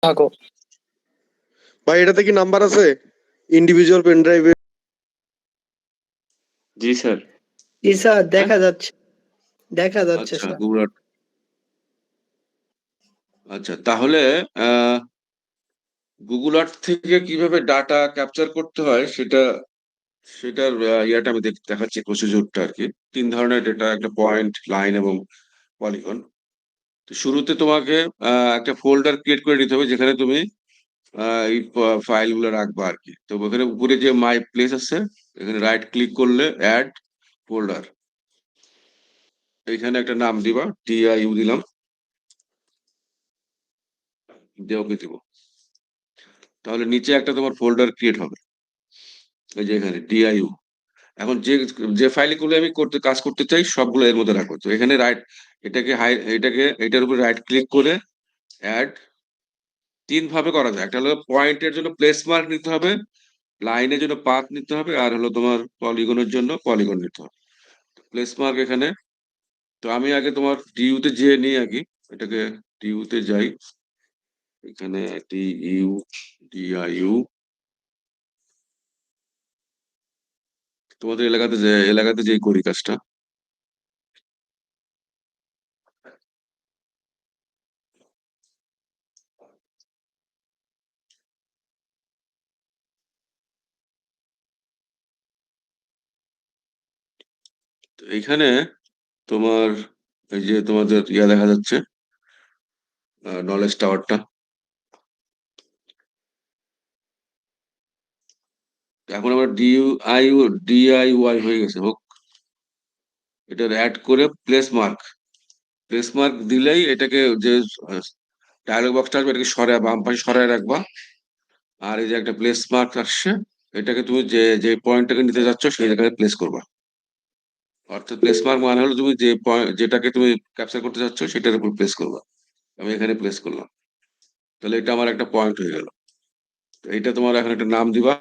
থাকো। ভাই এটাতে কি নাম্বার আছে ইন্ডিভিজুয়াল পেন ড্রাইভে? জি স্যার। জি স্যার, দেখা যাচ্ছে, দেখা যাচ্ছে আচ্ছা স্যার। Google art. আচ্ছা তাহলে গুগল আর্ট থেকে কিভাবে ডাটা ক্যাপচার করতে হয় সেটার ইয়াটা আমি দেখাচ্ছি, প্রসিডিউরটা আর কি। তিন ধরনের ডেটা, একটা পয়েন্ট, লাইন এবং পলিগন। তো শুরুতে তোমাকে একটা ফোল্ডার ক্রিয়েট করে নিতে হবে যেখানে তুমি এই ফাইল গুলো রাখবা আর কি। তো ওখানে উপরে যে মাই প্লেস আছে, এখানে রাইট ক্লিক করলে অ্যাড ফোল্ডার, এখানে একটা নাম দিবা, DIU দিলাম, দিয়ে ওকে দিব। তাহলে নিচে একটা তোমার ফোল্ডার ক্রিয়েট হবে, এই যে এখানে DIU। এখন যে যে ফাইলগুলো আমি কাজ করতে চাই সবগুলো এর মধ্যে রাখবো। তো এখানে রাইট, এটার উপরে রাইট ক্লিক করে অ্যাড, তিন ভাবে করা যায়। একটা হলো পয়েন্টের জন্য প্লেস মার্ক নিতে হবে, লাইনের জন্য পাথ নিতে হবে, আর হলো তোমার পলিগনের জন্য পলিগন নিতে হবে। প্লেস মার্ক এখানে, তো আমি আগে তোমার ডিইউতে যেয়ে নিই আগে, এটাকে ডিইউতে যাই, এখানে DIU। তোমাদের এলাকাতে যেই করি কাজটা। তো এইখানে তোমার এই যে তোমাদের ইয়া দেখা যাচ্ছে, নলেজ টাওয়ারটা। এখন আমার DIY হয়ে গেছে হোক, এটা অ্যাড করে প্লেস মার্ক দিলেই এটাকে যে ডায়লগ বক্সটা আসবে এটাকে সরায় বাম পাশে সরায় রাখবা। আর এই যে একটা প্লেস মার্ক আসছে, এটাকে তুমি যে যে পয়েন্টটাকে নিতে যাচ্ছ সেই জায়গায় প্লেস করবা। অর্থাৎ প্লেস মার্ক মানে হলো তুমি যে যেটাকে তুমি ক্যাপচার করতে যাচ্ছ সেটার উপর প্লেস করবা। আমি এখানে প্লেস করলাম, তাহলে এটা আমার একটা পয়েন্ট হয়ে গেল। তো এটা তোমার এখন একটা নাম দিবা,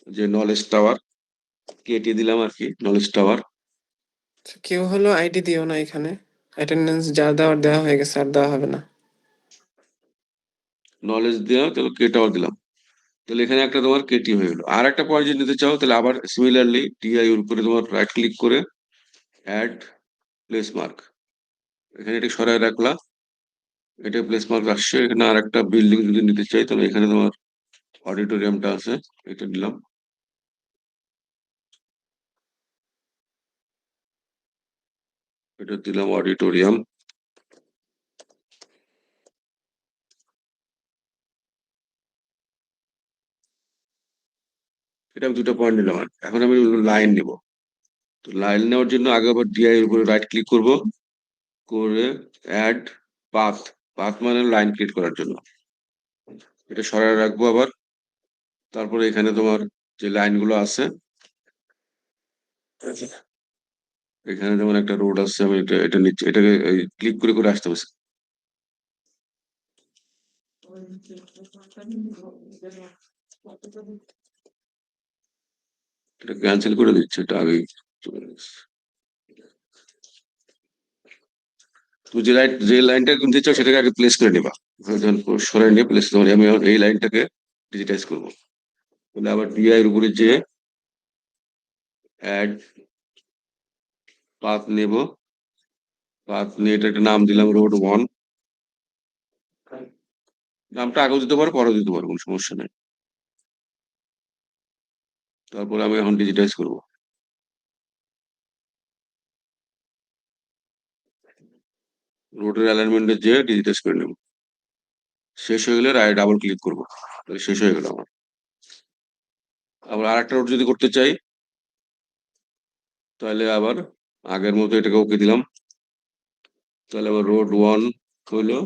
যে নলেজ টাওয়ার, কেটে দিলাম আর কি, নলেজ টাওয়ার। কেউ হলো আইডি দিও না এখানে, অ্যাটেন্ডেন্স যা দেওয়ার দেওয়া হয়ে গেছে, আর দেওয়া হবে না। নলেজ দিলাম, তাহলে কে টাওয়ার দিলাম, তাহলে এখানে একটা তোমার কেটি হয়ে গেলো। আর একটা পয়েন্ট যদি নিতে চাও তাহলে আবার সিমিলারলি DIU এর উপরে তোমার রাইট ক্লিক করে অ্যাড প্লেস মার্ক, এখানে এটা সরায় রাখলা, এটা প্লেস মার্ক আসছে। এখানে আর একটা বিল্ডিং যদি নিতে চাই তাহলে এখানে তোমার অডিটোরিয়ামটা আছে, এটা দিলাম, এটা দিলাম অডিটোরিয়াম। এটা আমি দুটো পয়েন্ট নিলাম। আর এখন আমি লাইন নিব। তো লাইন নেওয়ার জন্য আগে আবার DI এর উপরে রাইট ক্লিক করব, করে অ্যাড পাথ, পাথ মানে লাইন ক্রিয়েট করার জন্য, এটা সরায় রাখবো আবার। তারপরে এখানে তোমার যে লাইনগুলো আছে, এখানে যেমন একটা রোড আছে, আমি এটা নিচ্ছি, এটাকে ক্লিক করে করে আসতে হবে। এটা ক্যান্সেল করে দিচ্ছে, এটা আগেই চলে গেছে। তুমি যে লাইনটা কিনতে চাও সেটাকে আগে প্লেস করে নিবা, সরাই নিয়ে প্লেস করে। আমি এই লাইনটাকে ডিজিটাইজ করবো, তাহলে আবার DI এর উপরে যে অ্যাড পাথ নেব, পাথ নিয়ে এটা একটা নাম দিলাম Road 1। নামটা আগেও দিতে পারো পরেও দিতে পারো, কোনো সমস্যা নেই। তারপরে আমি এখন ডিজিটাইজ করবো, রোডের অ্যালাইনমেন্টে যে ডিজিটাইজ করে নেব। শেষ হয়ে গেলে ডাবল ক্লিক করবো, তাহলে শেষ হয়ে গেল আমার। আবার আর একটা রোড যদি করতে চাই তাহলে আবার আগের মতো এটাকে ওকে দিলাম, তাহলে আবার Road 1 হইলো।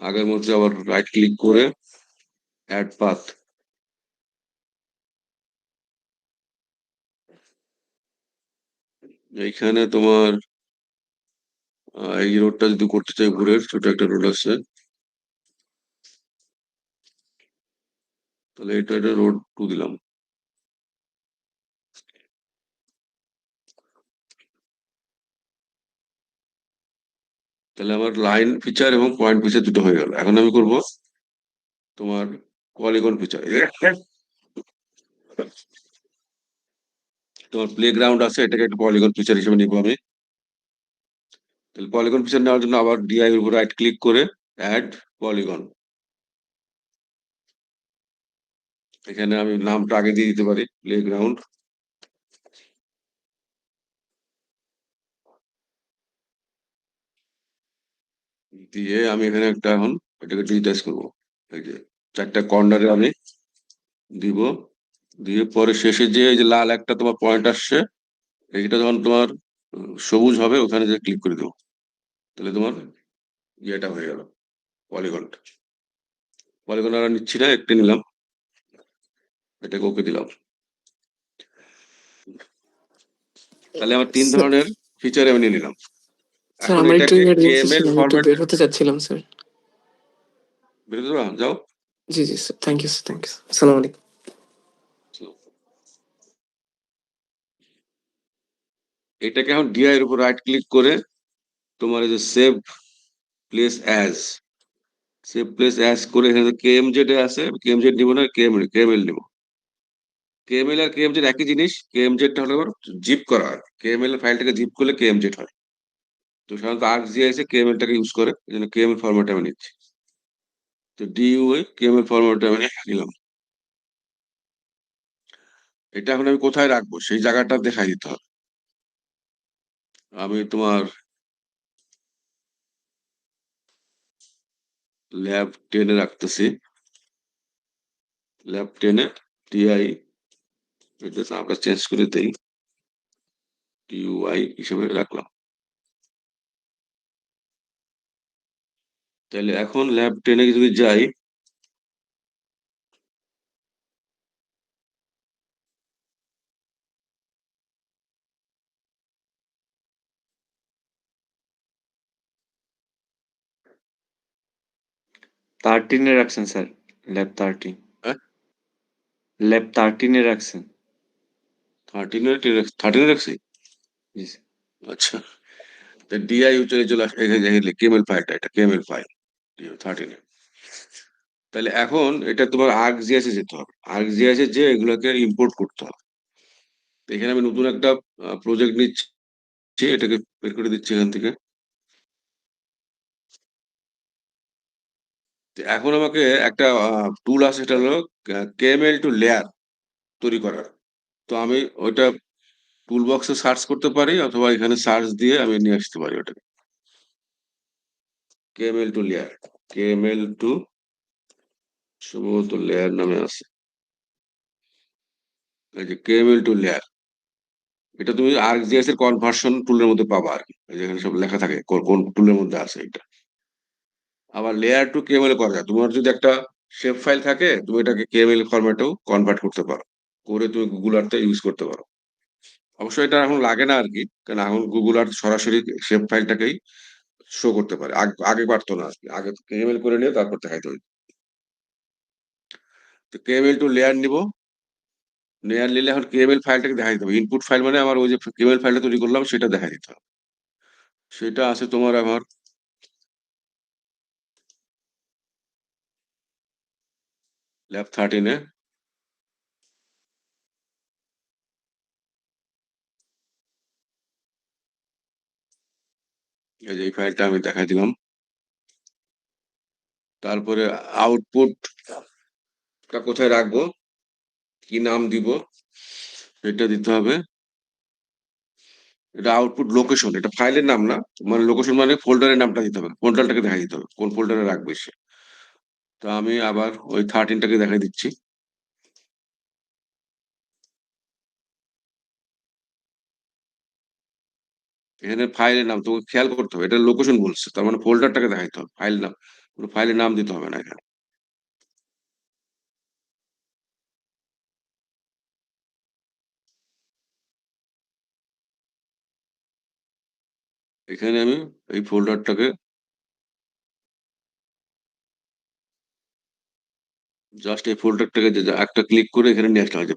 আগের মতো আবার রাইট ক্লিক করে অ্যাড পাথ, এইখানে তোমার এই রোডটা যদি করতে চাই ঘুরের, ছোট একটা রোড আছে, তাহলে এটা Road 2 দিলাম। তাহলে আমার লাইন ফিচার এবং পয়েন্ট ফিচার দুটো হয়ে গেল। এখন আমি করব তোমার পলিগন ফিচার। তোমার প্লেগ্রাউন্ড আছে, এটাকে একটা পলিগন ফিচার হিসেবে নিবো আমি। তাহলে পলিগন ফিচার নেওয়ার জন্য আবার ডিআই এর উপর রাইট ক্লিক করে অ্যাড পলিগন। এখানে আমি নামটা আগে দিয়ে দিতে পারি প্লেগ্রাউন্ড। দিয়ে আমি এখানে একটা এখন এটাকে ডিজিটাইজ করবো। এই যে 4টা কর্নারে আমি দিব, দিয়ে পরে শেষে যে এই যে লাল একটা তোমার পয়েন্ট আসছে, এইটা যখন তোমার সবুজ হবে ওখানে যে ক্লিক করে দেবো, তাহলে তোমার ইয়েটা হয়ে গেল পলিগনটা। পলিগন আর নিচ্ছি না, একটু নিলাম, এটাকে ওকে দিলাম। তাহলে আমার 3 ধরনের ফিচার আমি নিয়ে নিলাম। স্যার এখন আমার একটু এটাকে ইমার্জেন্সি কেএমএল ছিল, আমি একটু ফরম্যাট বের হতে চাচ্ছিলাম স্যার। বেরোতে পারো? যাও। জি জি sir, thank you sir, thank you. আসসালামু আলাইকুম। এটাকে এখন ডিআই এর উপর রাইট ক্লিক করে তোমার এই যে save place as, save place as করে এখানে কেএমজেড আছে, কেএমজেড নিব না, কেএমএল নিব। কেএমএল আর কেএমজেড একই জিনিস, কেএমজেডটা হলো জিপ করা হয়, কেএমএল ফাইলটাকে জিপ করলে কেএমজেড হয়। তো সাধারণত আর্কজিআইএস কেএমএলটাকে ইউজ করে, এই জন্য কেএমএল ফরম্যাট আমি নিচ্ছি। তো ডিইউআই কেএমএল ফরম্যাট আমি নিলাম। এটা এখন আমি কোথায় রাখবো সেই জায়গাটা দেখাই দিতে হবে। আমি তোমার ল্যাব 10-এ রাখতেছি, ল্যাব 10-এ টিআই, এটা নামটা চেঞ্জ করে দেই, টিইউআই হিসেবে রাখলাম। তাহলে এখন ল্যাব 10-এ যদি যাই, থার্টিনে রাখছেন স্যার, ল্যাব 13। হ্যাঁ ল্যাব 13-এ রাখছেন। 13-এ রাখছি। জি স্যার। আচ্ছা, ডিআই চলে আসে এখানে কেএমএল ফাইলটা, এটা কেএমএল ফাইল 13-এ। তাহলে এখন এটা তোমার আর্কজিআইএস এ যেতে হবে, আর্কজিআইএস এ যে এগুলোকে ইম্পোর্ট করতে হবে। তো এখানে আমি নতুন একটা প্রজেক্ট নিচ্ছি, এটাকে বের করে দিচ্ছি এখান থেকে। তো এখন আমাকে একটা টুল আছে, সেটা হলো কেএমএল টু লেয়ার তৈরি করার। তো আমি ওইটা টুল বক্সে সার্চ করতে পারি, অথবা এখানে সার্চ দিয়ে আমি নিয়ে আসতে পারি ওটাকে। KML to layer, KML to সম্ভবত লেয়ার নামে আছে, এই যে কেএমএল টু লেয়ার। এটা তুমি আর্কজিআইএস এর কনভার্সন টুলের মধ্যে পাবা আর কি, এই যে এখানে সব লেখা থাকে কোন টুলের মধ্যে আছে এটা। আবার লেয়ার টু কেএমএল করা যায়, তোমার যদি একটা শেপ ফাইল থাকে তুমি এটাকে কেএমএল ফরম্যাটেও কনভার্ট করতে পারো, করে তুমি গুগল আর্থে ইউজ করতে পারো। অবশ্যই এটা এখন লাগে না আর কি, কারণ এখন গুগল আর্থ সরাসরি শেপ ফাইলটাকেই শো করতে পারে, আগে পারতো না আর কি, আগে কেএমএল করে নিয়ে তারপর দেখাইতে হইতো। তো কেএমএল টু লেয়ার নিব, লেয়ার নিলে এখন কেএমএল ফাইলটাকে দেখা দিতে হবে। ইনপুট ফাইল মানে আমার ওই যে কেএমএল ফাইলটা তৈরি করলাম সেটা দেখা দিতে হবে। সেটা আছে তোমার আমার ল্যাব 13-এ। এই যে এই ফাইলটা আমি দেখাই দিলাম। তারপরে আউটপুটটা কোথায় রাখবো, কি নাম দিব সেটা দিতে হবে। এটা আউটপুট লোকেশন, এটা ফাইলের নাম না, মানে লোকেশন মানে ফোল্ডারের নামটা দিতে হবে, ফোল্ডারটাকে দেখাই দিতে হবে কোন ফোল্ডারে রাখবে সে। তো আমি আবার ওই 13টাকে দেখাই দিচ্ছি। এখানে ফাইলের নাম তোকে খেয়াল করতে হবে, এটা লোকেশন বলছে, তার মানে ফোল্ডারটাকে দেখাইতে হবে, ফাইল নাম, কোনো ফাইলের নাম দিতে হবে না এখানে। এখানে আমি এই ফোল্ডারটাকে জাস্ট এই ফোল্ডারটাকে একটা ক্লিক করে এখানে নিয়ে আসলাম, যে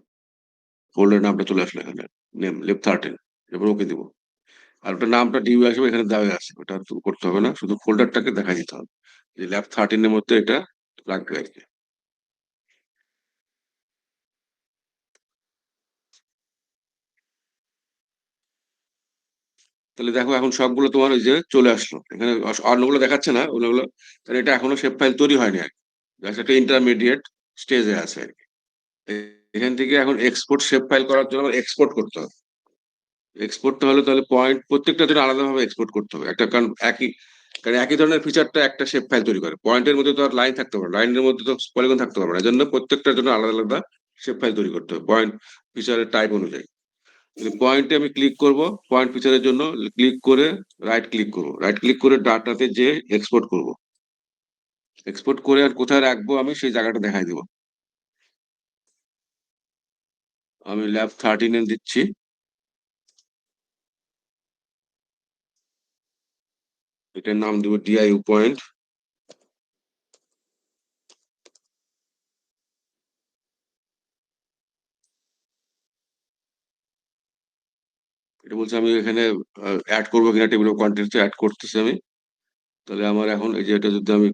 ফোল্ডার নামটা চলে আসলো এখানে, নেম লেব 13, এবার ওকে দিব। আর ওটা নামটা ডিউ আসবে এখানে দেওয়া আছে, ওটা আর করতে হবে না, শুধু ফোল্ডারটাকে দেখা দিতে হবে যে ল্যাব 13-এর মধ্যে এটা লাগবে আর কি। তাহলে দেখো এখন সবগুলো তোমার ওই যে চলে আসলো এখানে, অন্যগুলো দেখাচ্ছে না ওগুলো, তাহলে এটা এখনো শেপ ফাইল তৈরি হয়নি আর কি, জাস্ট একটা ইন্টারমিডিয়েট স্টেজে আছে আর কি। এখান থেকে এখন এক্সপোর্ট শেপ ফাইল করার জন্য এক্সপোর্ট করতে হবে। এক্সপোর্ট হলে তাহলে পয়েন্ট প্রত্যেকটা জন্য আলাদাভাবে এক্সপোর্ট করতে হবে একটা, কারণ একই ধরনের ফিচারটা একটা শেপ ফাইল তৈরি করে, পয়েন্টের মধ্যে তো আর লাইন থাকতে পারে, লাইনের মধ্যে তো পলিগন থাকতে পারবে না, এই জন্য প্রত্যেকটার জন্য আলাদা আলাদা শেপ ফাইল তৈরি করতে হবে পয়েন্ট ফিচারের টাইপ অনুযায়ী। পয়েন্টে আমি ক্লিক করব, পয়েন্ট ফিচারের জন্য ক্লিক করে রাইট ক্লিক করব, রাইট ক্লিক করে ডাটাতে যে এক্সপোর্ট করব, এক্সপোর্ট করে আর কোথায় রাখবো আমি সেই জায়গাটা দেখাই দেবো। আমি ল্যাব 13 দিচ্ছি, এটার নাম দেবো ডিআইইউ পয়েন্ট। এটা বলছে আমি এখানে অ্যাড করবো কিনা, টেবিল অফ কন্টেন্টস অ্যাড করতেছি আমি। তাহলে আমার এখন এই যে এটা যদি আমি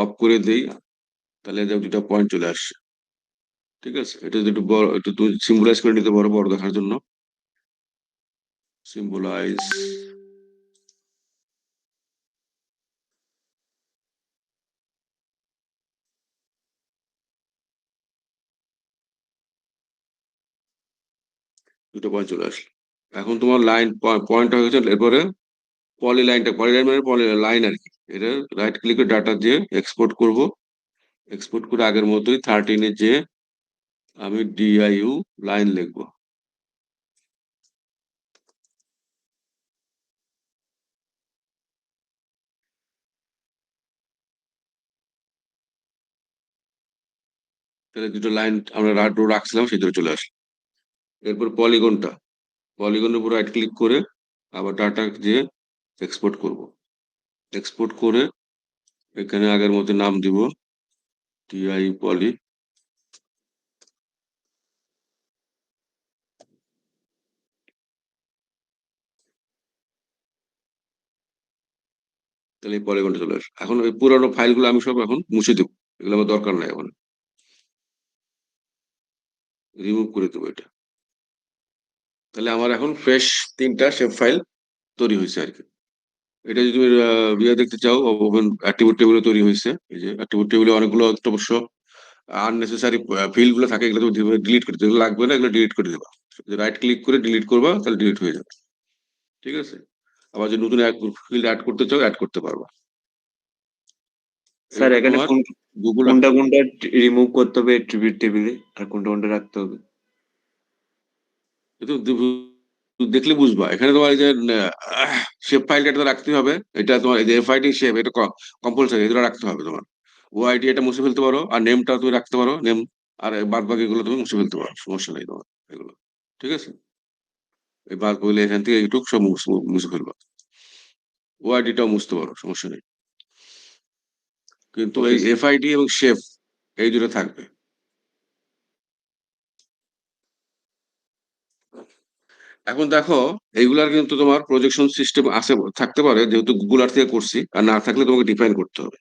অফ করে দিই তাহলে যে দুটা পয়েন্ট চলে আসছে। ঠিক আছে, এটা যদি একটু বড়, একটু সিম্বলাইজ করে নিতে পারো বড় দেখার জন্য, সিম্বলাইজ। দুটো পয়েন্ট চলে আসলো। এখন তোমার লাইন পয়েন্ট হয়ে গেছে, এরপরে পলি লাইন মানে পলি লাইন আর কি। এটা রাইট ক্লিকে ডাটা দিয়ে এক্সপোর্ট করব, এক্সপোর্ট করে আগের মতোই 13-এ যে আমি ডিআইইউ লাইন লিখবো। তাহলে দুটো লাইন আমরা রাখছিলাম সেই দুটো চলে আসলো। এরপর পলিগনের উপর রাইট ক্লিক করে আবার ডাটা দিয়ে এক্সপোর্ট করব, এক্সপোর্ট করে এখানে আগের মতো নাম দিব টিআই পলি। তাহলে এই পলিগনটা চলে আসে। এখন ওই পুরানো ফাইলগুলো আমি সব এখন মুছে দেবো, এগুলো আমার দরকার নাই, এখন রিমুভ করে দেবো এটা। তাহলে আমার এখন ফ্রেশ 3টা শেপ ফাইল তৈরি হয়েছে আর কি। এটা যদি তুমি ইয়ে দেখতে চাও, ওপেন অ্যাট্রিবিউট টেবিলে তৈরি হয়েছে। এই যে অ্যাট্রিবিউট টেবিলে অনেকগুলো অবশ্য আননেসেসারি ফিল্ড গুলো থাকে, এগুলো তুমি ডিলিট করে দিতে, লাগবে না, এগুলো ডিলিট করে দেবা। রাইট ক্লিক করে ডিলিট করবা, তাহলে ডিলিট হয়ে যাবে। ঠিক আছে, আবার যদি নতুন ফিল্ড অ্যাড করতে চাও অ্যাড করতে পারবা। স্যার এরপর এখানে তোমার গুগল, কোনটা কোনটা রিমুভ করতে হবে অ্যাট্রিবিউট টেবিলে, আর কোনটা কোনটা রাখতে হবে? দেখলে বুঝবা। এখানে তোমার এই যে শেপ ফাইলটা এটা রাখতে হবে, এটা তোমার এই যে এফআইডি শেপ, এটা কম্পালসারি, এটা রাখতে হবে তোমার। ওআইডি এটা মুছে ফেলতে পারো, আর নেমটা তুমি রাখতে পারো নেম, আর বাদ বাকি এগুলো তুমি মুছে ফেলতে পারো, সমস্যা নেই তোমার এগুলো। ঠিক আছে, এই বাদ বলে এখান থেকে এইটুক সব মুছে ফেলবা, ওআইডিটাও মুছতে পারো, সমস্যা নেই। কিন্তু ওকে এই স্যার। এফআইডি এবং শেপ এই দুটো থাকবে। এখন দেখো, এইগুলার কিন্তু তোমার প্রজেকশন সিস্টেম আছে, থাকতে পারে, যেহেতু গুগল আর্থ থেকে করছি, আর না থাকলে তোমাকে ডিফাইন করতে হবে।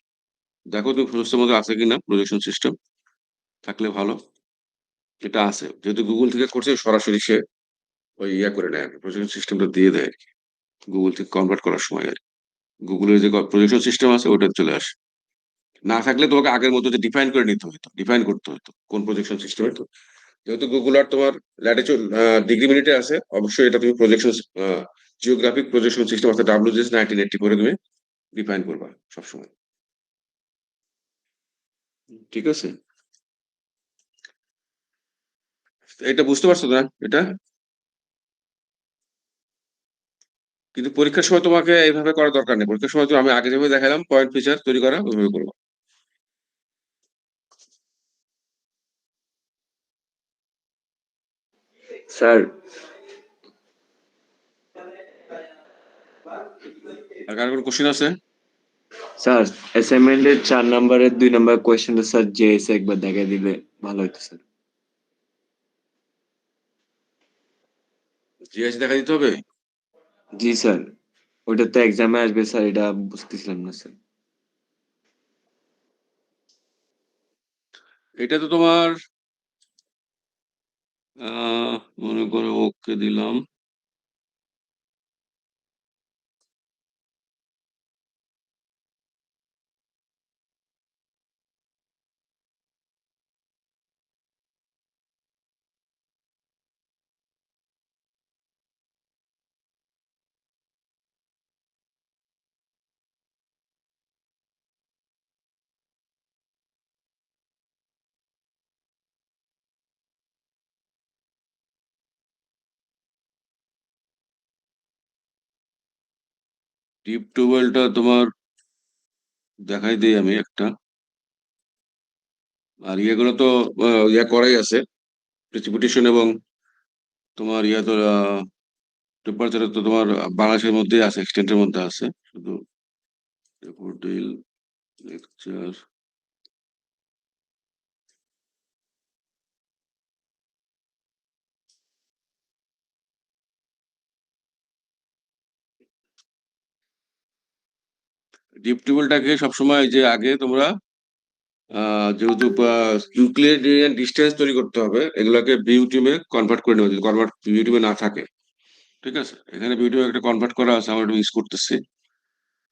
দেখো তুমি প্রসেসের মধ্যে আছে কিনা প্রজেকশন সিস্টেম, থাকলে ভালো। এটা আছে, যেহেতু গুগল থেকে করছে সরাসরি সে ওই ইয়া করে নেয়, প্রজেকশন সিস্টেমটা দিয়ে দেয় আর কি, গুগল থেকে কনভার্ট করার সময় আর কি। গুগলের যে প্রজেকশন সিস্টেম আছে ওটা চলে আসে। না থাকলে তোমাকে আগের মতো যে ডিফাইন করে নিতে হতো, ডিফাইন করতে হতো কোন প্রজেকশন সিস্টেম হতো। যেহেতু গুগল আর তোমার ল্যাটিচিউড ডিগ্রি মিনিটে আছে, অবশ্যই এটা তুমি প্রজেকশন জিওগ্রাফিক প্রজেকশন সিস্টেম অর্থাৎ WGS 1980 করে তুমি ডিফাইন করবা সবসময়। ঠিক আছে, এটা বুঝতে পারছো না এটা? কিন্তু পরীক্ষার সময় তোমাকে এইভাবে করার দরকার নেই, পরীক্ষার সময় তো আমি আগে যেভাবে দেখালাম পয়েন্ট ফিচার তৈরি করা ওইভাবে করবো। স্যার আর কার কোনো কোশ্চেন আছে? স্যার অ্যাসাইনমেন্টের 4 নম্বরের 2 নম্বর কোয়েশ্চেনটা স্যার জেএস একবার দেখা দিলে ভালো হতো স্যার। জিএস দেখা দিতে হবে? জি স্যার, ওটা তো এক্সামে আসবে স্যার, এটা বুঝতেছিলাম না স্যার। এটা তো তোমার মনে করো ওকে দিলাম, ডিপ টিউবওয়েলটা তোমার দেখাই দিই আমি একটা। আর ইয়েগুলো তো ইয়া করাই আছে, প্রেসিপিটেশন এবং তোমার ইয়া তো টেম্পারেচার তো তোমার বাংলাদেশের মধ্যে আছে, এক্সটেন্টের মধ্যে আছে। শুধু ডেফোডিল লেকচার ডিপ টিউবওয়েলটাকে সবসময় যে আগে তোমরা যেহেতু ইউক্লিডিয়ান ডিস্টেন্স তৈরি করতে হবে, এগুলোকে বিউটিউবে কনভার্ট করে নেবে, যদি কনভার্ট বিউটিউবে না থাকে। ঠিক আছে, এখানে বিউটিউবে একটা কনভার্ট করা আছে, আমরা ইউজ করতেছি।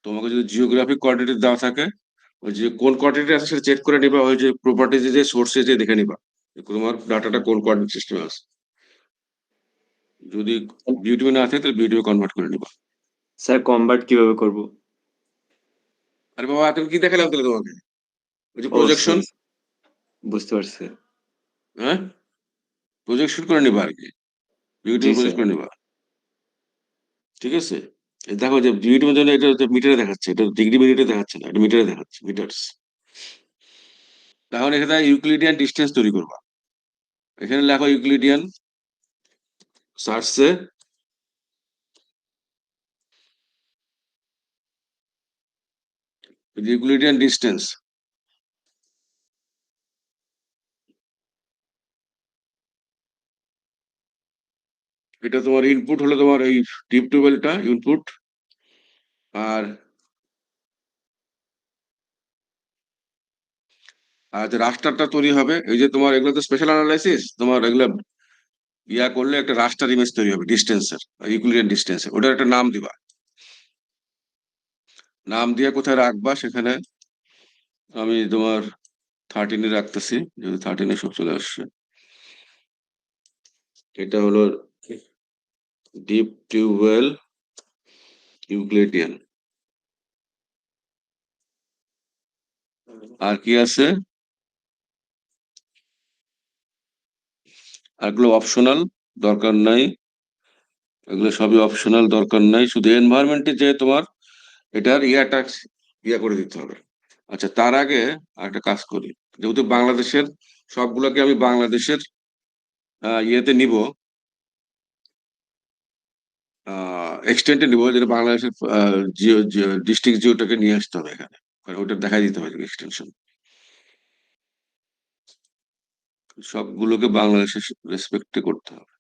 তোমাকে যদি জিওগ্রাফিক কোয়ার্ডিনেট দেওয়া থাকে, ওই যে কোন কোয়ার্ডিনেট আছে সেটা চেক করে নিবা, ওই যে প্রপার্টিজ যে সোর্সে যে দেখে নিবা যে তোমার ডাটাটা কোন কোয়ার্ডিনেট সিস্টেমে আছে। যদি বিউটিউবে না থাকে তাহলে বিউটিউবে কনভার্ট করে নিবা। স্যার কনভার্ট কিভাবে করব? আরে বাবা, তুমি কি দেখালাম তাহলে তোমাকে? ওই যে ও প্রজেকশন, sorry, বুঝতে পারছি। হ্যাঁ, প্রজেকশন করে নিবা আর কি, জি বিউটিউবে স্যার। প্রজেক্ট করে নিবা। ঠিক আছে, এই দেখো যে বিউটিউবের জন্য এটা মিটারে দেখাচ্ছে, এটা ডিগ্রি মিনিটে দেখাচ্ছে না, এটা মিটারে দেখাচ্ছে, মিটার্স। তাহলে এখানে ইউক্লিডিয়ান ডিস্টেন্স তৈরি করবা। এখানে লেখো ইউক্লিডিয়ান, সার্চে ইউক্লিডিয়ান ডিস্টেন্স। এটা তোমার ইনপুট হলো তোমার এই ডিপ টিউবওয়েলটা ইনপুট। আর আর যে রাস্টারটা তৈরি হবে, এই যে তোমার এগুলো তো স্পেশাল অ্যানালাইসিস, তোমার এগুলো ইয়া করলে একটা রাস্টার ইমেজ তৈরি হবে ডিস্টেন্সের, ইউক্লিডিয়ান ডিস্টেন্সের। ওটার একটা নাম দিবা, নাম দিয়ে কোথায় রাখবা সেখানে আমি তোমার 13-এ রাখতেছি, যেহেতু 13-এ সব চলে আসছে। এটা হলো ডিপ টিউবওয়েল ইউক্লিডিয়ান। আর কি আছে? এগুলো অপশনাল, দরকার নাই। এগুলো সবই অপশনাল, দরকার নাই। শুধু এনভায়রনমেন্টে যে তোমার এটার ইয়াটা ইয়া করে দিতে হবে। আচ্ছা, তার আগে একটা কাজ করি, যেহেতু বাংলাদেশের সবগুলোকে আমি বাংলাদেশের ইয়েতে নিব, এক্সটেন্টে নিব, যেটা বাংলাদেশের জিও ডিস্ট্রিক্ট জিওটাকে নিয়ে আসতে হবে এখানে, কারণ ওটা দেখাই দিতে হবে এক্সটেনশন। সবগুলোকে বাংলাদেশের রেসপেক্টে করতে হবে।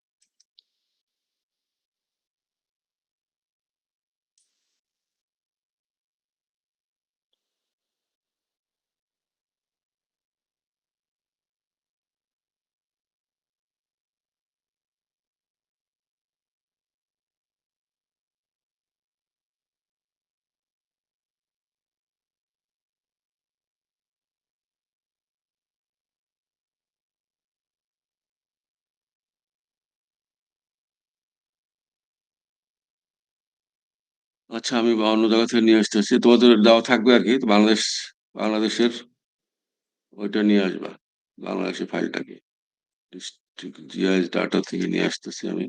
আচ্ছা, আমি অন্য জায়গা থেকে নিয়ে আসতেছি, তোমাদের দেওয়া থাকবে আর কি। তো বাংলাদেশের ওইটা নিয়ে আসবা, বাংলাদেশের ফাইলটাকে ডিস্ট্রিক্ট জিআইএস ডাটা থেকে নিয়ে আসতেছি আমি।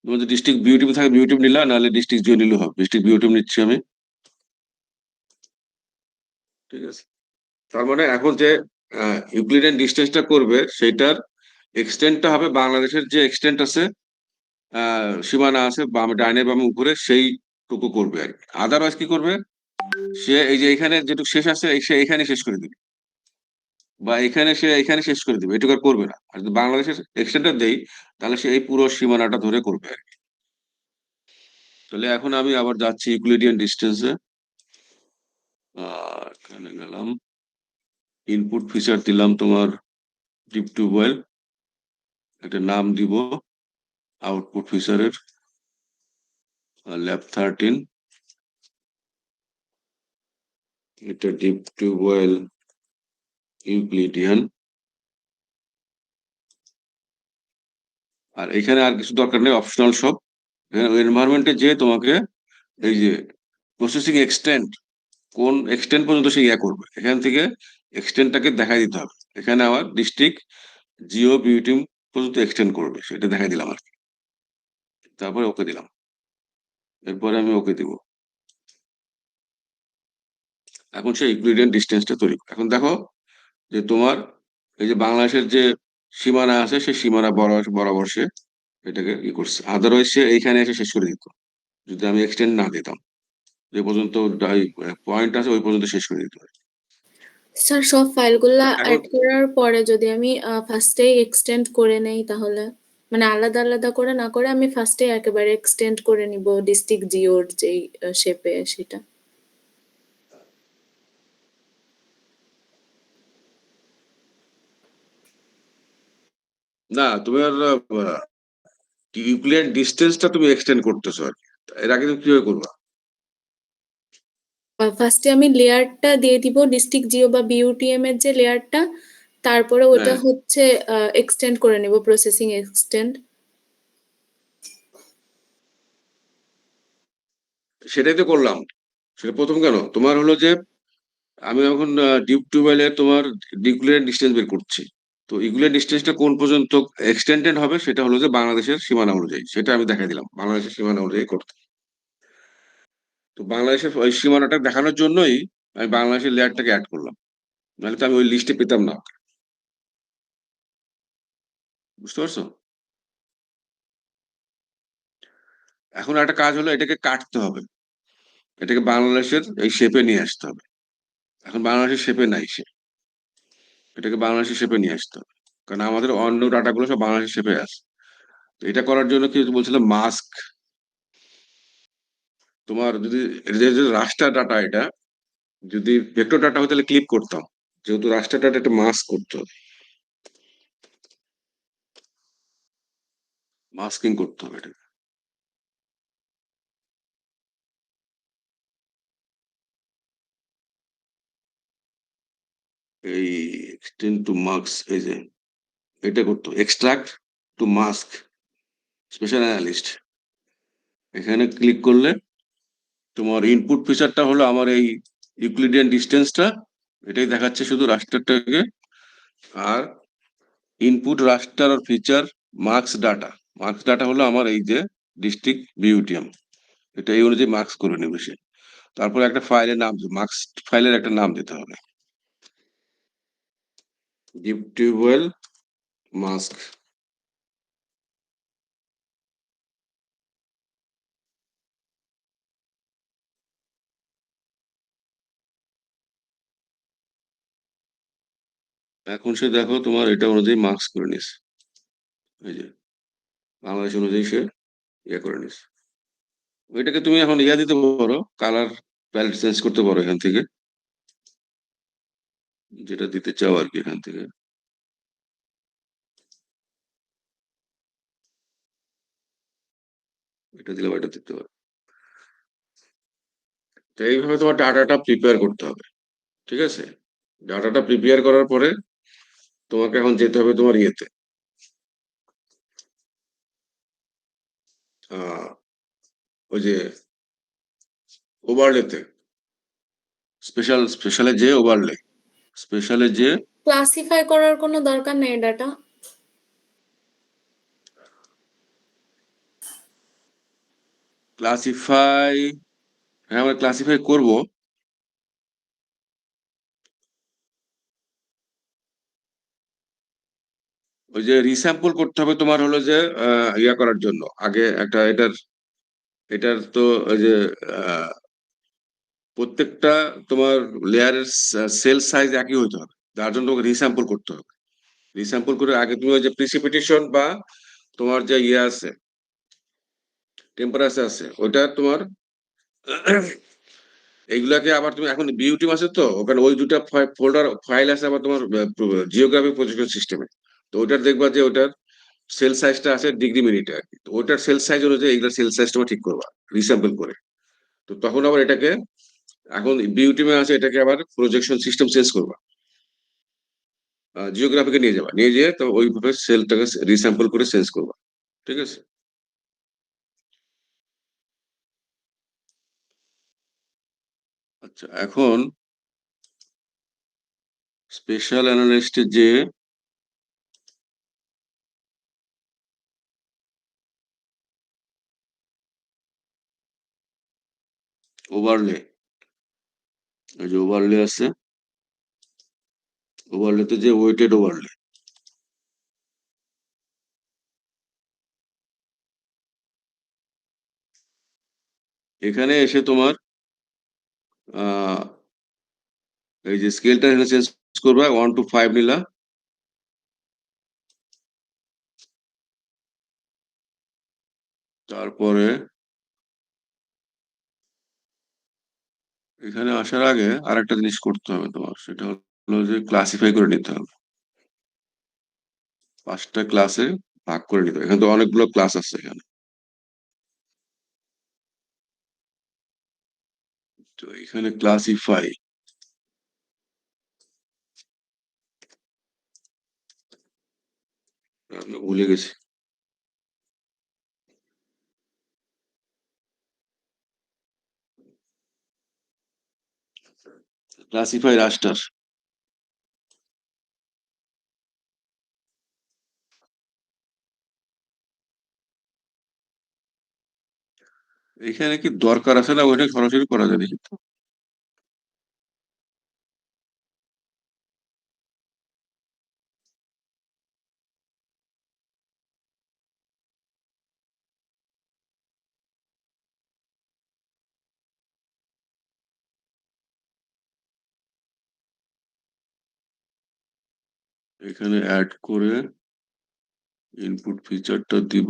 তোমাদের ডিস্ট্রিক্ট বিউটিউব থাকে, বিউটিউব নিলা, নাহলে ডিস্ট্রিক্ট জিও নিলেও হবে। ডিস্ট্রিক্ট বিউটিউব নিচ্ছি আমি। ঠিক আছে, তার মানে এখন যে ইউক্লিডিয়ান ডিস্টেন্সটা করবে সেটার এক্সটেন্টটা হবে বাংলাদেশের যে এক্সটেন্ট আছে, সীমানা আছে বামে, ডাইনে বামে, উপরে, সেইটুকু করবে আর কি। আদারওয়াইজ কি করবে, সে এই যে এখানে যেটুকু শেষ আছে সে এখানে শেষ করে দিবে, বা এখানে শেষ করে দিবে, এটুকু আর করবে না। আর যদি বাংলাদেশের এক্সটেন্টটা দেই, তাহলে সে এই পুরো সীমানাটা ধরে করবে আর কি। তাহলে এখন আমি আবার যাচ্ছি ইউক্লিডিয়ান ডিস্টেন্সে, এখানে গেলাম, ইনপুট ফিচার দিলাম তোমার ডিপ টিউবওয়েল, একটা নাম দিব আউটপুট ফিচারের, ল্যাব 13, এটা ডিপ টিউবওয়েল ইউক্লিডিয়ান। আর এখানে আর কিছু দরকার নেই, অপশনাল সব। এনভায়রনমেন্টে যে তোমাকে এই যে প্রসেসিং এক্সটেন্ট, কোন এক্সটেন্ট পর্যন্ত সে ইয়া করবে, এখান থেকে এক্সটেন্টটাকে দেখাই দিতে হবে। এখানে আমার ডিস্ট্রিক্ট জিও বিউটিউব পর্যন্ত এক্সটেন্ড করবে, সেটা দেখাই দিলাম আর কি। তারপরে ওকে দিলাম। এরপরে আমি ওকে দিব। এখন সে ইকুইডিয়ান ডিস্টেন্সটা তৈরি করে। এখন দেখো যে তোমার এই যে বাংলাদেশের যে সীমানা আছে সেই সীমানা বরাবর সে এটাকে ই করছে, আদারওয়াইজ সে এইখানে এসে শেষ করে দিত যদি আমি এক্সটেন্ড না দিতাম। যে পর্যন্ত পয়েন্ট আছে ওই পর্যন্ত শেষ করে দিত। স্যার সব ফাইলগুলা এখন অ্যাড করার পরে যদি আমি ফার্স্টেই এক্সটেন্ড করে নেই তাহলে মানে আলাদা আলাদা করে না করে আমি ফার্স্টে একেবারে এক্সটেন্ড করে নিব ডিস্ট্রিক্ট জিওর যেই শেপে সেটা। না, তুমি আর ইউক্লিয়ার ডিস্টেন্সটা তুমি এক্সটেন্ড করতেছো আর কি। এর আগে তুমি কিভাবে করবা? ফার্স্টে আমি লেয়ারটা দিয়ে দিব ডিস্ট্রিক্ট জিও বা বিউটিএম এর যে লেয়ারটা, তারপরে ওটা হ্যাঁ, হচ্ছে এক্সটেন্ড করে নিব প্রসেসিং এক্সটেন্ড। সেটাই তো করলাম। সেটা প্রথম কেন তোমার হলো যে আমি এখন ডিপ টিউবওয়েলে তোমার ডিক্লিয়ার ডিস্টেন্স বের করছি। তো ইগুলার ডিস্টেন্সটা কোন পর্যন্ত এক্সটেন্ডেড হবে সেটা হলো যে বাংলাদেশের সীমানা অনুযায়ী, সেটা আমি দেখাই দিলাম বাংলাদেশের সীমানা অনুযায়ী করতে। তো বাংলাদেশের ওই সীমানাটা দেখানোর জন্যই আমি বাংলাদেশের লেয়ারটাকে অ্যাড করলাম, নাহলে তো আমি ওই লিস্টে পেতাম না। বুঝতে পারছো? এখন একটা কাজ হলো এটাকে কাটতে হবে, এটাকে বাংলাদেশের এই শেপে নিয়ে আসতে হবে। এখন বাংলাদেশের শেপে নাই সে, এটাকে বাংলাদেশের শেপে নিয়ে আসতে হবে, কারণ আমাদের অন্য ডাটাগুলো সব বাংলাদেশের শেপে আছে। তো এটা করার জন্য কি বলছিলাম, মাস্ক। তোমার যদি রাস্টার ডাটা, এটা যদি ভেক্টর ডাটা হতো তাহলে ক্লিক করতাম, যেহেতু রাস্টার ডাটা একটা মাস্ক করতে হবে, মাস্কিং করতে হবে এটা। এই এক্সটেন্ড টু মার্কস, এই যে এটা করতে হবে, extract two mask special analyst. এখানে ক্লিক করলে তোমার ইনপুট ফিচারটা হলো আমার এই ইউক্লিডিয়ান ডিস্টেন্সটা, এটাই দেখাচ্ছে শুধু রাস্টারটাকে। আর ইনপুট রাস্টার আর feature marks data, marks data হলো আমার এই যে ডিস্ট্রিক্ট বিউটিএম, এটা এই অনুযায়ী মার্কস করে নেবে সে। তারপরে একটা ফাইলের নাম, মার্কস ফাইলের একটা নাম দিতে হবে, ডিপ টিউবওয়েল মাস্ক। এখন সে দেখো তোমার এটা অনুযায়ী মার্কস করে নিস, এই যে বাংলাদেশ অনুযায়ী সে ইয়ে করে নিস। এটাকে তুমি এখন ইয়া দিতে পারো, কালার প্যালেট চেঞ্জ করতে পারো এখান থেকে, যেটা দিতে চাও আর কি এখান থেকে। এটা দিলে এটা দিতে পারো। তো এইভাবে তোমার ডাটাটা প্রিপেয়ার করতে হবে, ঠিক আছে? ডাটাটা প্রিপেয়ার করার পরে তোমাকে এখন যেতে হবে তোমার ইয়েতে, ওই যে ওভারলেতে, স্পেশালে যে ওভারলে, স্পেশালে যে ক্লাসিফাই করার কোনো দরকার নেই ডাটা। ক্লাসিফাই, হ্যাঁ আমরা ক্লাসিফাই করব। ওই যে রিস্যাম্পল করতে হবে তোমার হলো যে ইয়া করার জন্য আগে একটা এটার তো ওই যে আহ, প্রত্যেকটা তোমার লেয়ারের সেল সাইজ একই হইতে হবে, তার জন্য তোমাকে রিস্যাম্পল করতে হবে। রিস্যাম্পল করে আগে তুমি ওই যে প্রিসিপিটেশন বা তোমার যে ইয়ে আছে, টেম্পারেচার আছে, ওইটা তোমার এইগুলাকে আবার তুমি এখন বিউটি আছে তো ওখানে ওই দুটা ফোল্ডার ফাইল আছে আবার তোমার জিওগ্রাফিক পজিশন সিস্টেমে। তো ওইটার দেখবা যে ওটার সেল সাইজটা আছে ডিগ্রি মিনিটে আর কি। তো ওটার সেল সাইজ অনুযায়ী এইগুলা সেল সাইজ তোমার ঠিক করবা রিস্যাম্পল করে। তো তখন আবার এটাকে এখন বিউটিমে আছে, এটাকে আবার প্রজেকশন সিস্টেম চেঞ্জ করবা, জিওগ্রাফিকে নিয়ে যাবা, নিয়ে যেয়ে তো ওইভাবে সেলটাকে রিস্যাম্পল করে চেঞ্জ করবা, ঠিক আছে? আচ্ছা, এখন স্পেশাল অ্যানালিস্টে যে ওভারলে, এই যে ওভারলে আছে, ওভারলেতে যে ওয়েটেড ওভারলে, এখানে এসে তোমার আহ এই যে স্কেলটা এখানে চেঞ্জ করবা, 1 to 5 নিলা, তারপরে এখানে আসার আগে আরেকটা জিনিস করতে হবে তোমার, সেটা হলো যে ক্লাসিফাই করে নিতে হবে, 5টা ক্লাসে ভাগ করে নিতে হবে। এখানে তো অনেকগুলো ক্লাস আছে এখানে, তো এখানে ক্লাসিফাই, আমি ভুলে গেছি, ক্লাসিফাই রাস্টার, এখানে কি দরকার আছে না ওইটা সরাসরি করা যায় দেখি তো। এখানে অ্যাড করে ইনপুট ফিচারটা দিব,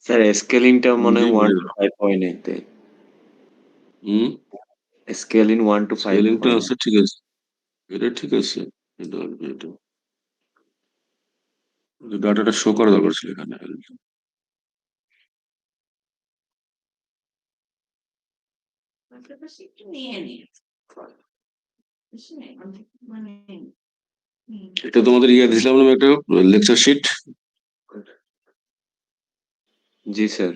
স্যার স্কেলিংটা মনে জি হয় 1 বলে to দাও। 5 পয়েন্ট এতে, হুম, স্কেলিং 1 to 5 স্কেলিংটা পয়েন্ট। আছে, ঠিক আছে, এটা ঠিক আছে, এটা আসবে, এটা ডাটাটা শো করা দরকার ছিল এখানে। এটা তোমাদের ইয়ে দিয়েছিলাম না একটা লেকচার শিট, জি স্যার।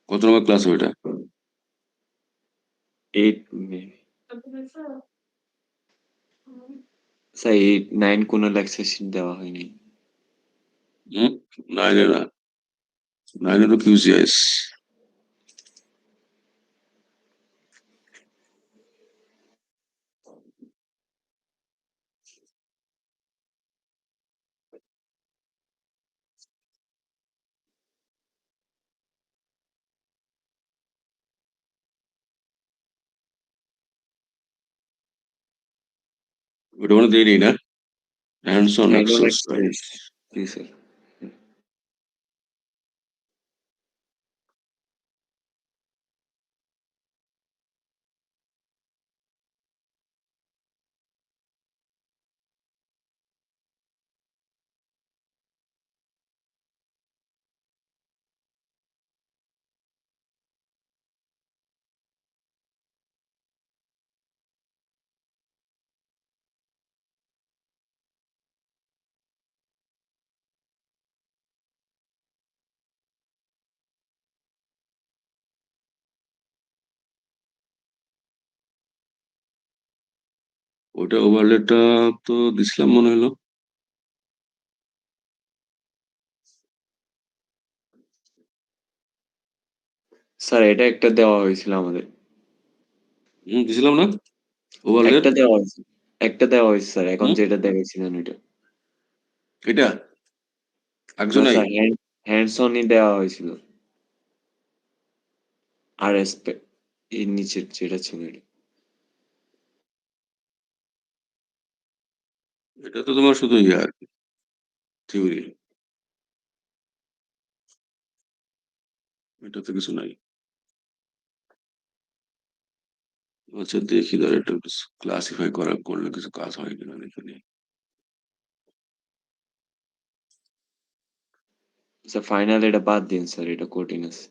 কত নম্বর ক্লাস হবে এটা? 8 স্যার 8 9 কোনো লেকচার শিট দেওয়া হয়নি। হুম, 9 না, 9 তো কিউজিআইএস। ওটা মানে দেয়নি না, hands on hand on access, right. Access. জি স্যার। ওইটা ওভারলেটা তো দিছিলাম মনে হলো। স্যার এটা একটা দেওয়া হয়েছিল আমাদের। দিছিলাম না ওভারলেট? একটা দেওয়া হয়েছে স্যার, এখন হুম? যেটা দেখাইছিলেন ওইটা। এটা না একজনই? স্যার, হ্যান্ডস অনই দেওয়া হয়েছিল। আর এর নিচে যেটা ছিল এটা। এটা তো তোমার শুধু ইয়ে আর কি, থিওরি। এটা তো কিছু নাই। আচ্ছা দেখি ধর এটা ক্লাসিফাই করলে কিছু কাজ হয় কিনা দেখে নিই। স্যার ফাইনাল এটা বাদ দিন স্যার, এটা কঠিন আছে।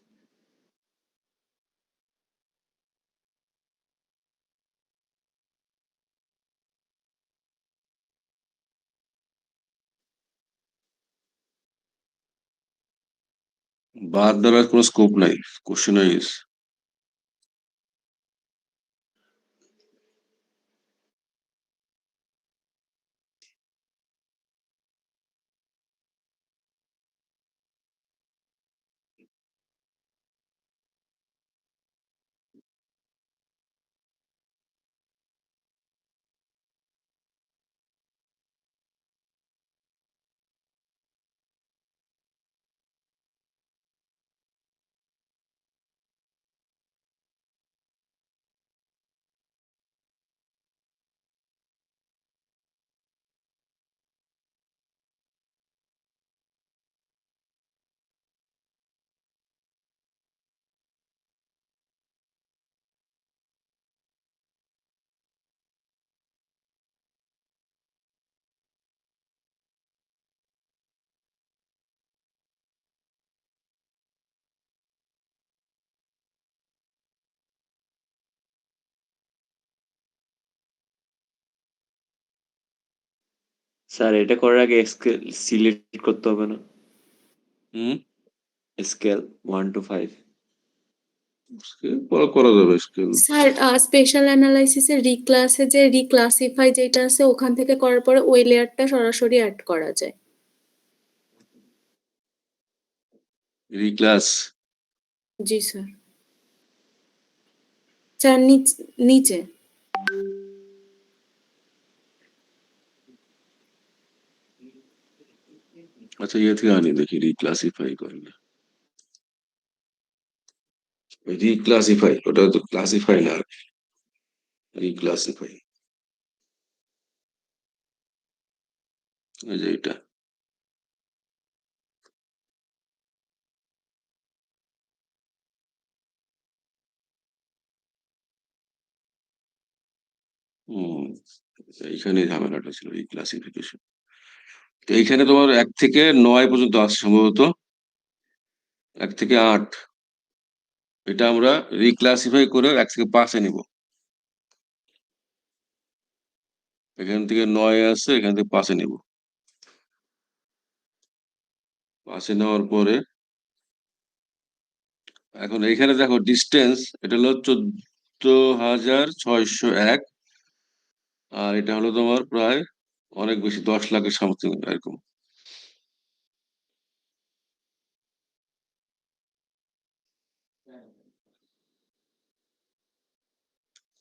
বাদ দেওয়ার কোনো স্কোপ নাই, কোশ্চেন ইজ। স্যার এটা করার আগে স্কেল সিলেক্ট করতে হবে না? হুম, স্কেল 1 to 5। স্কেল করা যাবে স্কেল। স্যার স্পেশাল অ্যানালাইসিসের রিক্লাসে যে রিক্লাসিফাই যেটা আছে ওখান থেকে করার পরে ওই লেয়ারটা সরাসরি অ্যাড করা যায়। রিক্লাস? জি স্যার। স্যার নিচে আচ্ছা ইয়ে থেকে আনি দেখি রিক্লাসিফাই করলে। রিক্লাসিফাই, ওটা তো ক্লাসিফাই না, রিক্লাসিফাই। এই যে এটা। হম, এইখানে ঝামেলাটা ছিল, রিক্লাসিফিকেশন। তো এইখানে তোমার 1 থেকে 9 পর্যন্ত আছে সম্ভবত, 1 থেকে 8। এটা আমরা রিক্লাসিফাই করে 1 থেকে 5-এ নিব। এখান থেকে 9 আছে, এখান থেকে 5-এ নিব। 5-এ নেওয়ার পরে এখন এইখানে দেখো ডিস্টেন্স, এটা হলো 14,601, আর এটা হলো তোমার প্রায় অনেক বেশি, 10 লাখের সামথিং এরকম।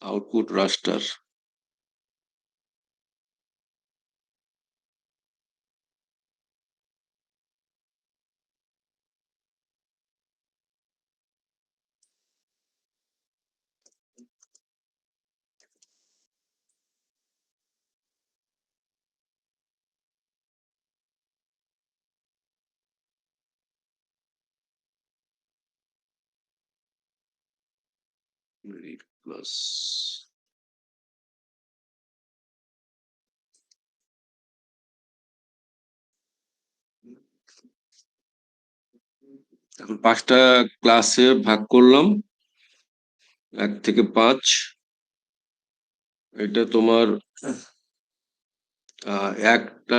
আউটপুট রাস্টার। প্লাস এখন 5টা ক্লাসে ভাগ করলাম, 1 থেকে 5। এটা তোমার একটা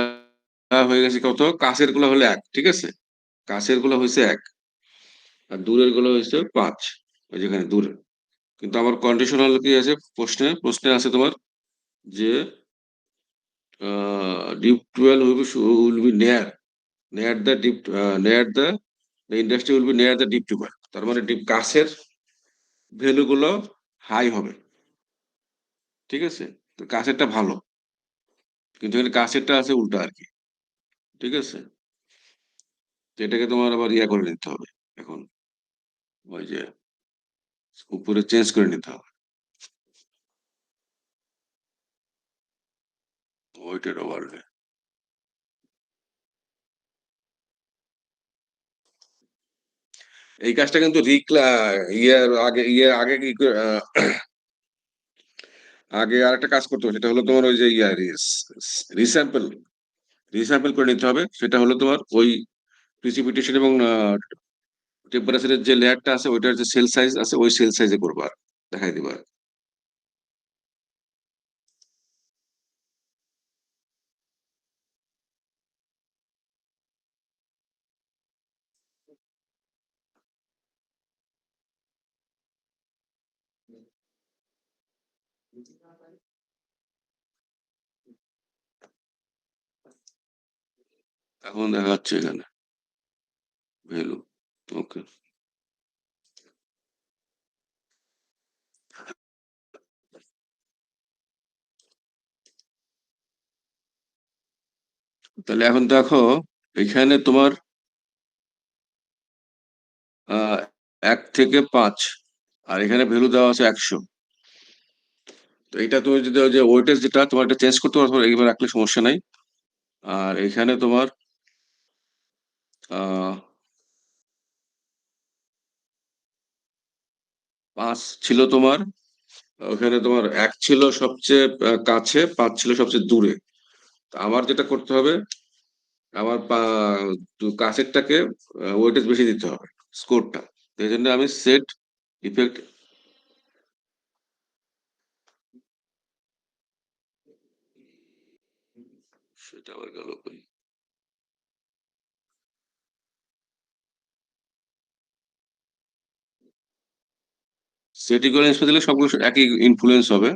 হয়ে গেছে কত, কাছের গুলো হলো 1, ঠিক আছে, কাছের গুলো হয়েছে 1, আর দূরের গুলো হয়েছে 5, ওই যেখানে দূরে। কিন্তু আমার কন্ডিশন হলো কি আছে, প্রশ্নে আছে তোমার যে deep 12 will be near the deep near the industry will be near the deep 12, তার মানে ডিপ কাছের ভ্যালু গুলো হাই হবে, ঠিক আছে? তো কাছেরটা ভালো, কিন্তু এখানে কাছেরটা আছে উল্টা আর কি, ঠিক আছে? তো এটাকে তোমার আবার ইয়া করে নিতে হবে এখন, ওই যে উপরে চেঞ্জ করে নিতে হবে ওইটার ওভারলে। এই কাজটা কিন্তু আগে কি আগে আরেকটা কাজ করতে হবে, সেটা হলো তোমার ওই যে রিস্যাম্পল রিস্যাম্পল করে নিতে হবে। সেটা হলো তোমার ওই প্রিসিপিটেশন এবং টেম্পারেচারের যে লেয়ারটা আছে ওইটার যে সেল সাইজ আছে ওই সেল সাইজে করবা, দেখাই দিবা। এখন দেখা যাচ্ছে এখানে ভ্যালু, ওকে। তাহলে এখন দেখো এখানে তোমার 1 থেকে 5 আর এখানে ভ্যালু দেওয়া আছে 100। তো এটা তুমি যদি ওই যে ওয়েটেজ যেটা তোমার এটা চেঞ্জ করতে পারো, এইবার রাখলে সমস্যা নাই। আর এখানে তোমার 5 ছিল তোমার, ওখানে তোমার 1 ছিল সবচেয়ে কাছে, 5 ছিল সবচেয়ে দূরে। তো আমার যেটা করতে হবে, আমার কাছেরটাকে ওয়েটেজ বেশি দিতে হবে স্কোরটা। এই জন্য আমি সেট ইফেক্ট, সেটা আবার গেল কই? সেট ইকুয়ালেন্স দিলে সবগুলো একই ইনফ্লুয়েন্স হবে।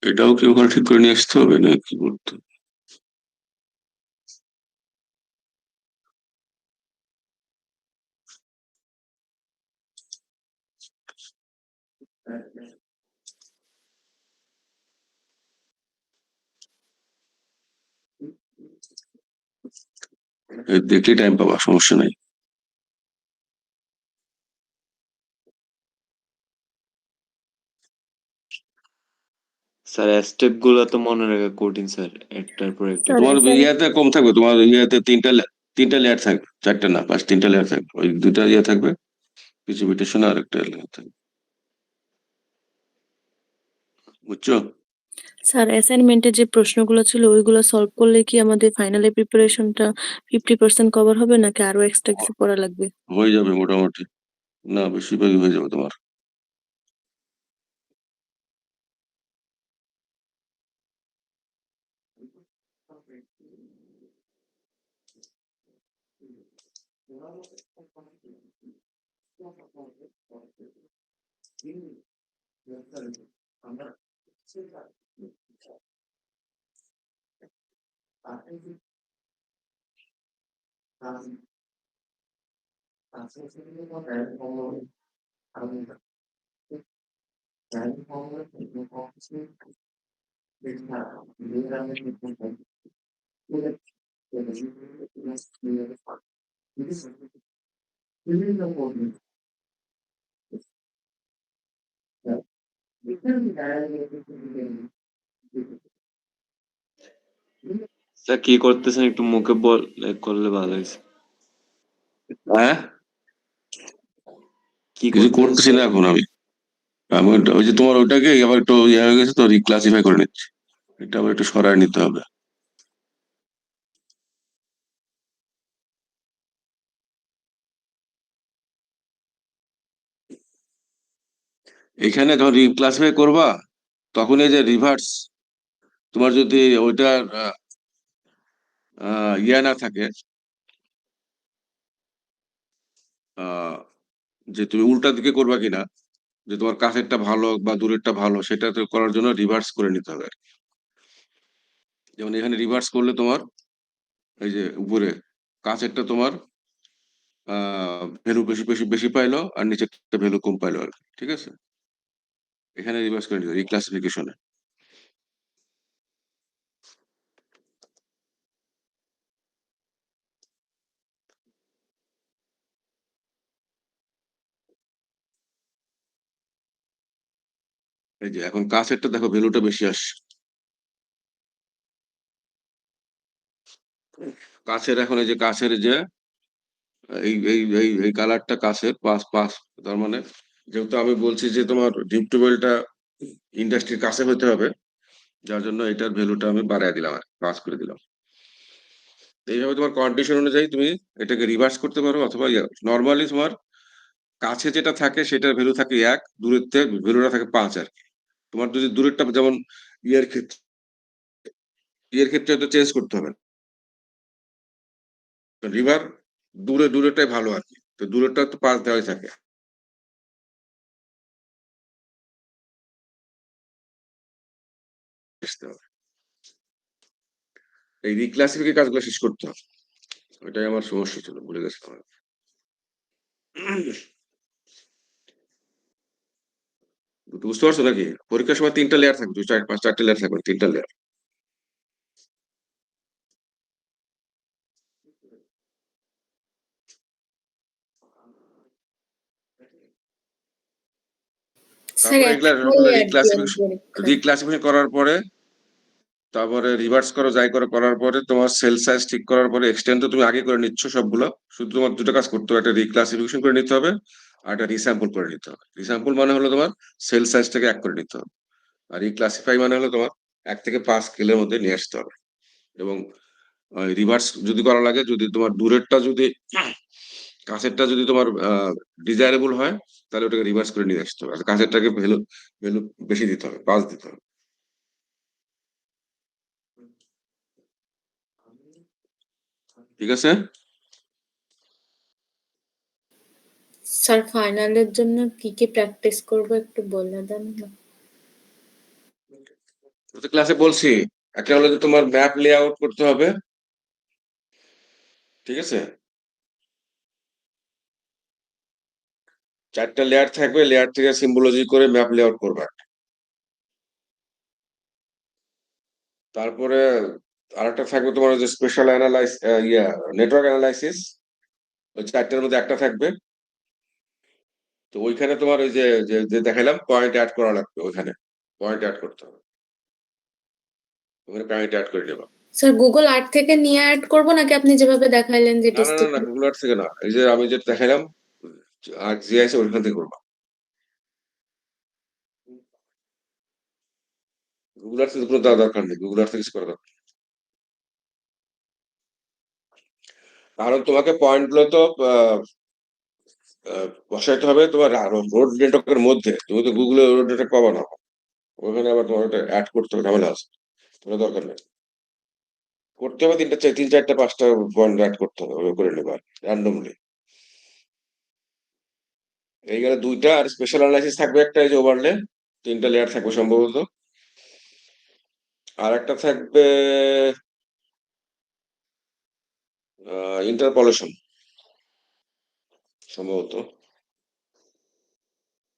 এটাও কি ওখানে ঠিক করে নিয়ে আসতে হবে না কি করতে হবে? দেখলেই টাইম পাবা, সমস্যা নাই। স্যার স্টেপ গুলো তো মনে রাখা কঠিন স্যার, একটার পর একটা। স্যার তোমার ইয়াতে কম থাকবে, তোমার ইয়াতে তিনটা লেয়ার থাকবে, 4টা না 3টা লেয়ার থাকবে, ওই 2টা ইয়ে থাকবে প্রিসিপিটেশন আর একটা লেয়ার থাকবে, বুঝছো? স্যার অ্যাসাইনমেন্টের যে প্রশ্নগুলো ছিল ওইগুলো সলভ করলে কি আমাদের ফাইনালের প্রিপারেশনটা 50% কভার হবে নাকি আরো এক্সট্রা কিছু পড়া লাগবে? হয়ে যাবে মোটামুটি, না বেশিরভাগই হয়ে যাবে তোমার। স্যার কি করতেছেন একটু মুখে বল করলে ভালো হয়েছে। হ্যাঁ, কি কিছু করতেছেন করতেছি না এখন আমি। আমি ওই যে তোমার ওইটাকে আবার একটু ইয়ে হয়ে গেছে তো রিক্লাসিফাই করে নিচ্ছি, এটা আবার একটু সরায় নিতে হবে। এখানে যখন রিক্লাসিফাই করবা তখন এই যে রিভার্স, তোমার যদি ওইটার ইয়া না থাকে, আহ, যে তুমি উল্টা দিকে করবা কিনা, যে তোমার কাছেরটা ভালো বা দূরেরটা ভালো, সেটা তো করার জন্য রিভার্স করে নিতে হবে আর কি। যেমন এখানে রিভার্স করলে তোমার এই যে উপরে কাছেরটা তোমার ভ্যালু বেশি বেশি বেশি পাইলো, আর নিচেরটা ভ্যালু কম পাইলো আর কি। ঠিক আছে, এখানে রিভার্স করে নিতে রিক্লাসিফিকেশনে। এই যে এখন কাছেরটা দেখো ভ্যালুটা বেশি আসছে। কাছের এখন এই যে কাছের যে এই এই এই এই কালারটা কাছের পাঁচ পাঁচ, তার মানে যেহেতু আমি বলছি যে তোমার ডিপ টেবিলটা ইন্ডাস্ট্রির কাছে হতে হবে, যার জন্য এটার ভ্যালুটা আমি বাড়ায় দিলাম আর পাস করে দিলাম। এইভাবে তোমার কন্ডিশন অনুযায়ী তুমি এটাকে রিভার্স করতে পারো, অথবা নর্মালি তোমার কাছে যেটা থাকে সেটার ভ্যালু থাকে 1, দূরের থেকে ভ্যালুটা থাকে 5 আর কি। তোমার যদি দূরেরটা, যেমন ইয়ের ক্ষেত্রে ইয়ের ক্ষেত্রে তো চেঞ্জ করতে হবে, রিভার দূরেরটাই ভালো আর কি, তো দূরেরটা তো 5 দেওয়াই থাকে। বুঝতে হবে। এই রিক্লাসিফিকের কাজগুলো শেষ করতে হবে, ওইটাই আমার সমস্যা ছিল, ভুলে গেছিলাম। বুঝতে পারছো নাকি? পরীক্ষার সময় 3টা লেয়ার থাকবে, 4-5-4টে লেয়ার থাকবে, 3টা লেয়ার। স্যার তারপরে এগুলা একটাই অ্যাড দিলেন রিক্লাসিফিকেশন পরীক্ষায়। রিক্লাসিফিকেশন করার পরে, তারপরে রিভার্স করো, যাই করো, করার পরে তোমার সেল সাইজ ঠিক করার পরে এক্সটেন্ড তো তুমি আগে করে নিচ্ছ সবগুলো, শুধু তোমার দুটো কাজ করতে হবে, একটা রিক্লাসিফিকেশন করে নিতে হবে, আর একটা রিস্যাম্পল করে নিতে হবে। রিস্যাম্পল মানে হলো তোমার সেল সাইজটাকে 1 করে নিতে হবে, আর রিক্লাসিফাই মানে হলো তোমার 1 থেকে 5 স্কেলের মধ্যে নিয়ে আসতে হবে। এবং রিভার্স যদি করা লাগে, যদি তোমার দূরেরটা যদি কাছেরটা যদি তোমার ডিজায়ারেবল হয়, তাহলে ওটাকে রিভার্স করে নিয়ে আসতে হবে, আর কাছেরটাকে ভ্যালু ভ্যালু বেশি দিতে হবে, 5 দিতে হবে। ঠিক আছে। স্যার ফাইনালের জন্য কি কি প্র্যাকটিস করব একটু বলে দেন না। ক্লাসে বলছি, একটা হলো যে তোমার ম্যাপ লেআউট করতে হবে। ঠিক আছে, 4টা লেয়ার থাকবে, লেয়ার থেকে সিম্বলজি করে ম্যাপ লেআউট করবে। তারপরে আরেকটা থাকবে তোমার যে স্পেশাল নেটওয়ার্ক অ্যানালাইসিস, ওই 4টার মধ্যে একটা থাকবে। তো ওইখানে তোমার ওই যে যে যে দেখাইলাম পয়েন্ট অ্যাড করা লাগবে, ওইখানে পয়েন্ট অ্যাড করতে হবে, ওখানে পয়েন্ট অ্যাড করে নেবা। স্যার গুগল আর্ট থেকে নিয়ে অ্যাড করব নাকি আপনি যেভাবে দেখাইলেন যে না না না না, গুগল আর্ট থেকে না, এই যে আমি যেটা দেখাইলাম আর জিআইএস ওইখান থেকে করবা। গুগল আর্ট থেকে কোনো দেওয়ার দরকার নেই, গুগল আর্ট থেকে কিছু করার দরকার নেই। কারণ তোমাকে পয়েন্ট গুলো তো বসাইতে হবে তোমার রোড নেটওয়ার্কের মধ্যে, তুমি তো গুগলে রোড নেটওয়ার্ক পাবা না, ওখানে আবার তোমার ওটা অ্যাড করতে হবে, ঝামেলা আছে, কোনো দরকার নেই। করতে হবে 3-4-5টা পয়েন্ট অ্যাড করতে হবে, ওভাবে করে নেবা র্যান্ডমলি। এই গেলে 2টা, আর স্পেশাল অ্যানালাইসিস থাকবে একটা, এই যে ওভারলে, 3টা লেয়ার থাকবে সম্ভবত। আর একটা থাকবে ইন্টারপোলেশন সম্ভবত।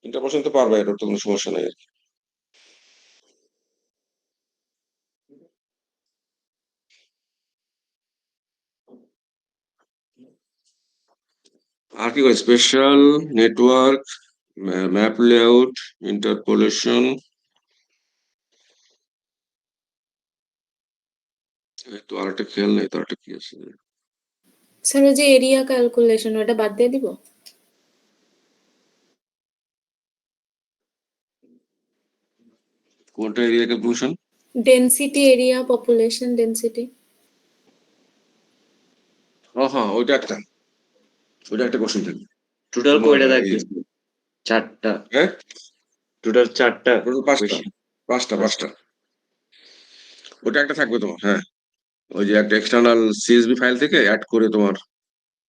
ইন্টারপোলেশন তো পারবে, এটার তো কোনো সমস্যা নাই আর কি। আর কি করে special network, map layout, interpolation, এই তো আরেকটা খেয়াল নেই, তো আরেকটা কি আছে? স্যার ওই যে এরিয়া ক্যালকুলেশন ওটা বাদ দিয়ে দিব? কোনটা area calculation? Density, area population density. হ্যাঁ, ওইটা একটা কোশ্চেন থাকবে টোটাল তোমার। কয়টা থাকতেছে? 4টা। হ্যাঁ, টোটাল 4টা টোটাল 5টা কোয়েশ্চেন। 5টা ওটা একটা থাকবে তোমার, হ্যাঁ। ওই যে একটা এক্সটার্নাল সিএসভি ফাইল থেকে অ্যাড করে তোমার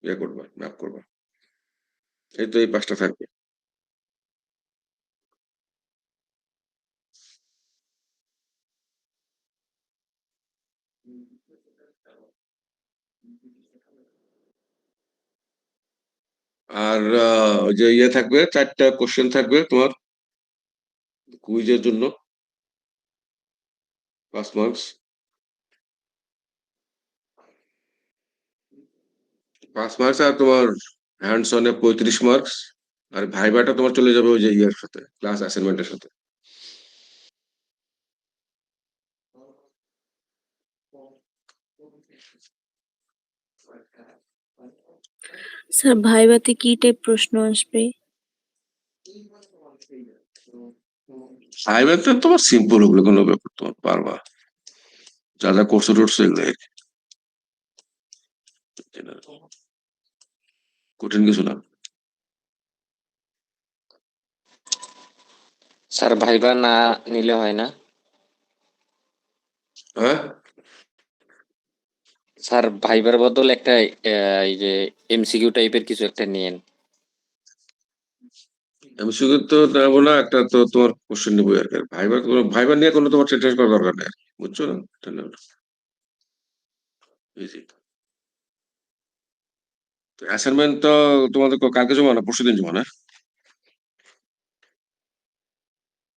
ইয়ে করবা, ম্যাপ করবা। এই তো এই 5টা থাকবে। আর ওই যে ইয়ে থাকবে, 4টা কোশ্চেন থাকবে তোমার কুইজের জন্য, 5 মার্কস। 5 মার্কস আর তোমার হ্যান্ডস অনে 35 মার্কস। আর ভাইবাটা তোমার চলে যাবে ওই যে ইয়ের সাথে, ক্লাস অ্যাসাইনমেন্টের সাথে। স্যার ভাইভাতে কি টাইপ প্রশ্ন আসবে? ভাইবাতে তোমার সিম্পল, ওগুলো কোনো ব্যাপার, তোমার পারবা, যা যা কোর্স টোর্স এগুলো আর কি। কঠিন কিছু না। স্যার ভাইবা না নিলে হয় না? হ্যাঁ, স্যার ভাইবার বদল একটা এই যে এমসিকিউ টাইপের কিছু একটা নিয়েন। আমি শুধু তো নেবো না, একটা তো তোমার কোশ্চেন নেবো আর কি। ভাইবার নিয়ে কোনো তোমার টেনশন করার দরকার নেই আর কি, বুঝছো না? ইজি। অ্যাসাইনমেন্ট তো তোমাদের কালকে জমা না পরশু দিন জমা না?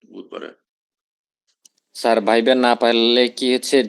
বুধবারে। স্যার ভাইবা না পারলে কি হচ্ছে